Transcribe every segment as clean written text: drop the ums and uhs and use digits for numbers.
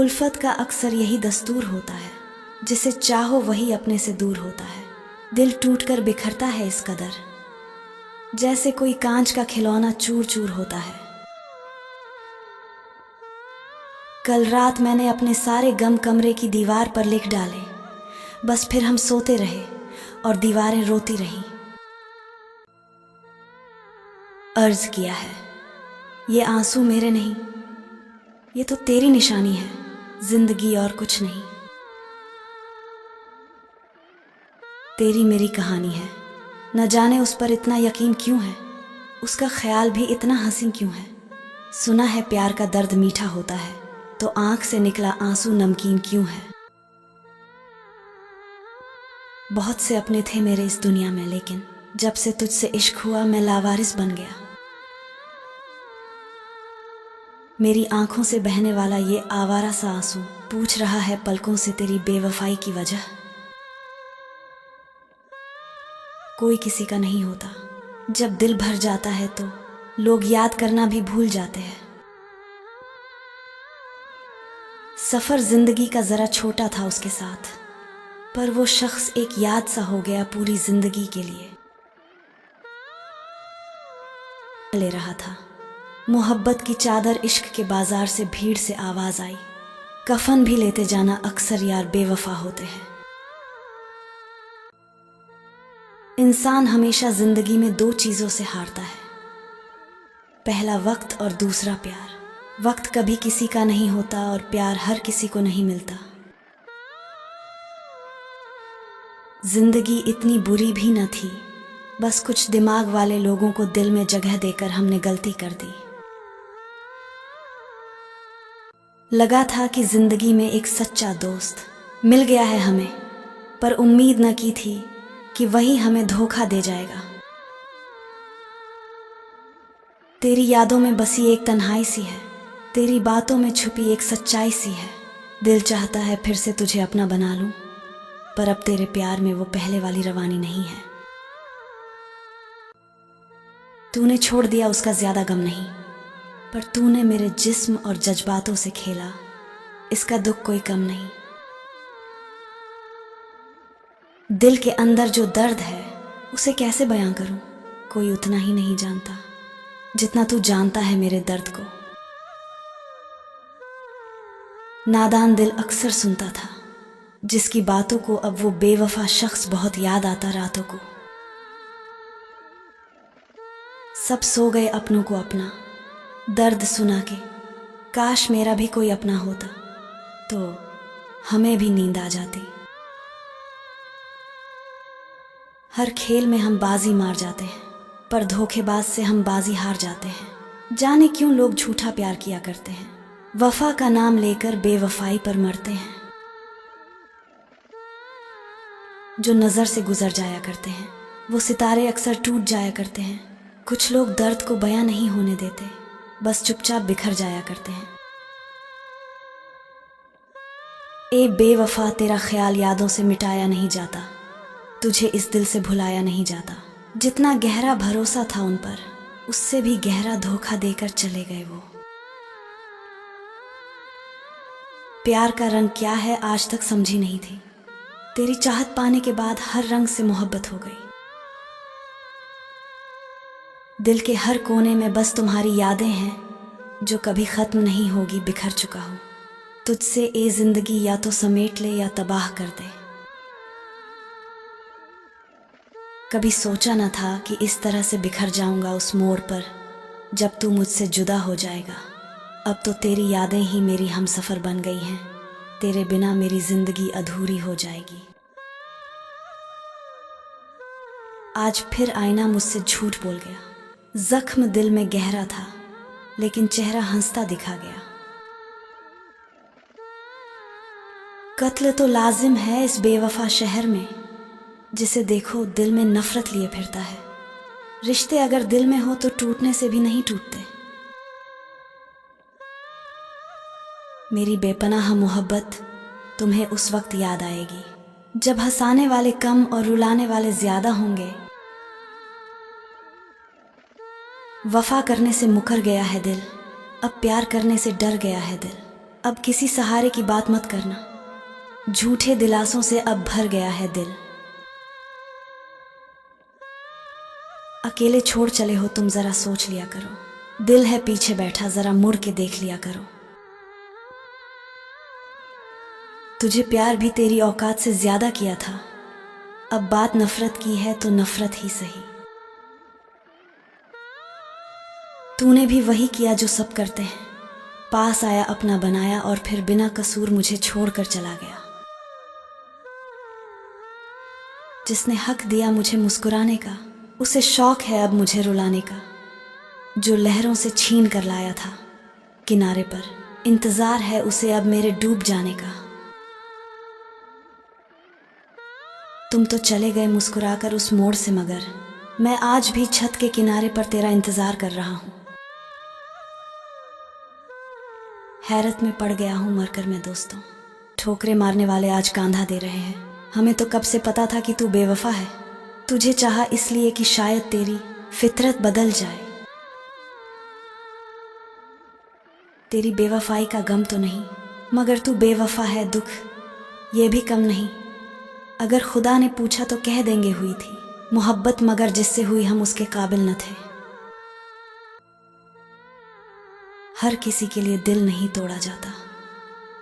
उल्फत का अक्सर यही दस्तूर होता है, जिसे चाहो वही अपने से दूर होता है। दिल टूटकर बिखरता है इस कदर, जैसे कोई कांच का खिलौना चूर चूर होता है। कल रात मैंने अपने सारे गम कमरे की दीवार पर लिख डाले, बस फिर हम सोते रहे और दीवारें रोती रहीं। अर्ज किया है, ये आंसू मेरे नहीं, ये तो तेरी निशानी है, जिंदगी और कुछ नहीं। तेरी मेरी कहानी है, न जाने उस पर इतना यकीन क्यों है, उसका ख्याल भी इतना हसीन क्यों है। सुना है प्यार का दर्द मीठा होता है, तो आंख से निकला आंसू नमकीन क्यों है। बहुत से अपने थे मेरे इस दुनिया में, लेकिन जब से तुझसे इश्क हुआ मैं लावारिस बन गया। मेरी आंखों से बहने वाला ये आवारा सा आंसू पूछ रहा है पलकों से तेरी बेवफाई की वजह। कोई किसी का नहीं होता, जब दिल भर जाता है तो लोग याद करना भी भूल जाते हैं। सफर जिंदगी का जरा छोटा था उसके साथ, पर वो शख्स एक याद सा हो गया पूरी जिंदगी के लिए। ले रहा था मोहब्बत की चादर, इश्क के बाजार से भीड़ से आवाज आई, कफन भी लेते जाना अक्सर यार बेवफा होते हैं। इंसान हमेशा जिंदगी में दो चीजों से हारता है, पहला वक्त और दूसरा प्यार। वक्त कभी किसी का नहीं होता और प्यार हर किसी को नहीं मिलता। जिंदगी इतनी बुरी भी न थी, बस कुछ दिमाग वाले लोगों को दिल में जगह देकर हमने गलती कर दी। लगा था कि जिंदगी में एक सच्चा दोस्त मिल गया है हमें, पर उम्मीद न की थी कि वही हमें धोखा दे जाएगा। तेरी यादों में बसी एक तन्हाई सी है, तेरी बातों में छुपी एक सच्चाई सी है। दिल चाहता है फिर से तुझे अपना बना लूं, पर अब तेरे प्यार में वो पहले वाली रवानी नहीं है। तूने छोड़ दिया उसका ज्यादा गम नहीं, पर तूने मेरे जिस्म और जज्बातों से खेला, इसका दुख कोई कम नहीं। दिल के अंदर जो दर्द है उसे कैसे बयां करूं, कोई उतना ही नहीं जानता जितना तू जानता है मेरे दर्द को। नादान दिल अक्सर सुनता था, जिसकी बातों को अब वो बेवफा शख्स बहुत याद आता रातों को। सब सो गए अपनों को अपना दर्द सुना के, काश मेरा भी कोई अपना होता तो हमें भी नींद आ जाती। हर खेल में हम बाजी मार जाते हैं, पर धोखेबाज से हम बाजी हार जाते हैं। जाने क्यों लोग झूठा प्यार किया करते हैं, वफा का नाम लेकर बेवफाई पर मरते हैं। जो नजर से गुजर जाया करते हैं वो सितारे अक्सर टूट जाया करते हैं। कुछ लोग दर्द को बयां नहीं होने देते, बस चुपचाप बिखर जाया करते हैं। ए बेवफा, तेरा ख्याल यादों से मिटाया नहीं जाता, तुझे इस दिल से भुलाया नहीं जाता। जितना गहरा भरोसा था उन पर, उससे भी गहरा धोखा देकर चले गए वो। प्यार का रंग क्या है आज तक समझी नहीं थी, तेरी चाहत पाने के बाद हर रंग से मोहब्बत हो गई। दिल के हर कोने में बस तुम्हारी यादें हैं, जो कभी खत्म नहीं होगी। बिखर चुका हूं तुझसे ए जिंदगी, या तो समेट ले या तबाह कर दे। कभी सोचा न था कि इस तरह से बिखर जाऊंगा उस मोड़ पर, जब तू मुझसे जुदा हो जाएगा। अब तो तेरी यादें ही मेरी हमसफर बन गई हैं, तेरे बिना मेरी जिंदगी अधूरी हो जाएगी। आज फिर आईना मुझसे झूठ बोल गया, जख्म दिल में गहरा था लेकिन चेहरा हंसता दिखा गया। कत्ल तो लाजिम है इस बेवफा शहर में, जिसे देखो दिल में नफरत लिए फिरता है। रिश्ते अगर दिल में हो तो टूटने से भी नहीं टूटते। मेरी बेपनाह मोहब्बत तुम्हें उस वक्त याद आएगी, जब हंसाने वाले कम और रुलाने वाले ज्यादा होंगे। वफा करने से मुकर गया है दिल, अब प्यार करने से डर गया है दिल। अब किसी सहारे की बात मत करना, झूठे दिलासों से अब भर गया है दिल। अकेले छोड़ चले हो तुम, जरा सोच लिया करो। दिल है पीछे बैठा, जरा मुड़ के देख लिया करो। तुझे प्यार भी तेरी औकात से ज्यादा किया था, अब बात नफरत की है तो नफरत ही सही। तूने भी वही किया जो सब करते हैं, पास आया अपना बनाया और फिर बिना कसूर मुझे छोड़कर चला गया। जिसने हक दिया मुझे मुस्कुराने का, उसे शौक है अब मुझे रुलाने का। जो लहरों से छीन कर लाया था किनारे पर, इंतजार है उसे अब मेरे डूब जाने का। तुम तो चले गए मुस्कुराकर उस मोड़ से, मगर मैं आज भी छत के किनारे पर तेरा इंतजार कर रहा हूं। हैरत में पड़ गया हूं मरकर मैं दोस्तों, ठोकरे मारने वाले आज कांधा दे रहे हैं। हमें तो कब से पता था कि तू बेवफा है। तुझे चाहा इसलिए कि शायद तेरी फितरत बदल जाए। तेरी बेवफाई का गम तो नहीं, मगर तू बेवफा है, दुख ये भी कम नहीं। अगर खुदा ने पूछा तो कह देंगे हुई थी मोहब्बत, मगर जिससे हुई हम उसके काबिल न थे। हर किसी के लिए दिल नहीं तोड़ा जाता,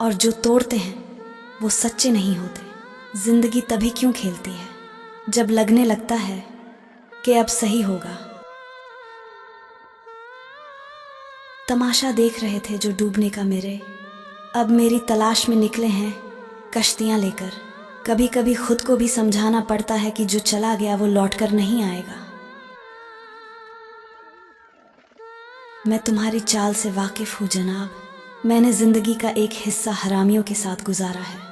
और जो तोड़ते हैं वो सच्चे नहीं होते। जिंदगी तभी क्यों खेलती है जब लगने लगता है कि अब सही होगा। तमाशा देख रहे थे जो डूबने का मेरे, अब मेरी तलाश में निकले हैं कश्तियां लेकर। कभी कभी खुद को भी समझाना पड़ता है कि जो चला गया वो लौटकर नहीं आएगा। मैं तुम्हारी चाल से वाकिफ हूं जनाब, मैंने जिंदगी का एक हिस्सा हरामियों के साथ गुजारा है।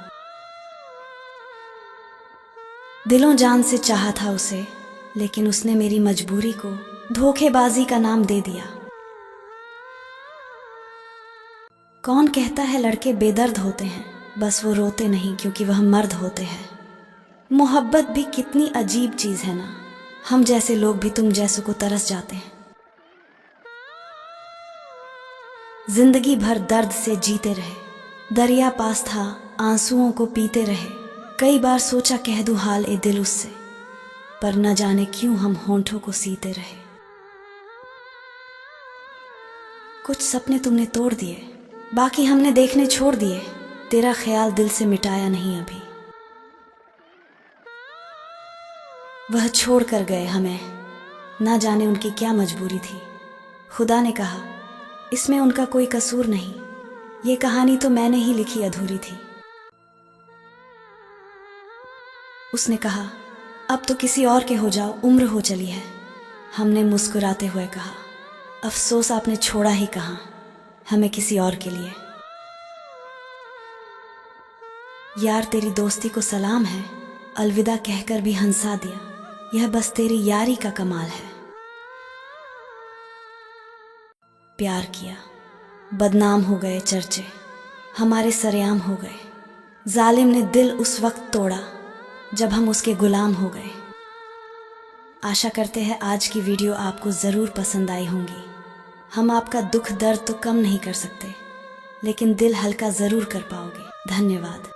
दिलों जान से चाहा था उसे, लेकिन उसने मेरी मजबूरी को धोखेबाजी का नाम दे दिया। कौन कहता है लड़के बेदर्द होते हैं, बस वो रोते नहीं क्योंकि वह मर्द होते हैं। मोहब्बत भी कितनी अजीब चीज है ना, हम जैसे लोग भी तुम जैसों को तरस जाते हैं। जिंदगी भर दर्द से जीते रहे, दरिया पास था आंसुओं को पीते रहे। कई बार सोचा कह दूं हाल ए दिल उससे, पर न जाने क्यों हम होंठों को सीते रहे। कुछ सपने तुमने तोड़ दिए, बाकी हमने देखने छोड़ दिए। तेरा ख्याल दिल से मिटाया नहीं अभी। वह छोड़ कर गए हमें, ना जाने उनकी क्या मजबूरी थी। खुदा ने कहा इसमें उनका कोई कसूर नहीं, ये कहानी तो मैंने ही लिखी अधूरी थी। उसने कहा अब तो किसी और के हो जाओ, उम्र हो चली है। हमने मुस्कुराते हुए कहा अफसोस आपने छोड़ा ही कहाँ हमें किसी और के लिए। यार तेरी दोस्ती को सलाम है, अलविदा कहकर भी हंसा दिया। यह बस तेरी यारी का कमाल है। प्यार किया, बदनाम हो गए चर्चे, हमारे सरेआम हो गए। जालिम ने दिल उस वक्त तोड़ा जब हम उसके गुलाम हो गए। आशा करते हैं आज की वीडियो आपको ज़रूर पसंद आई होंगी। हम आपका दुख दर्द तो कम नहीं कर सकते, लेकिन दिल हल्का ज़रूर कर पाओगे। धन्यवाद।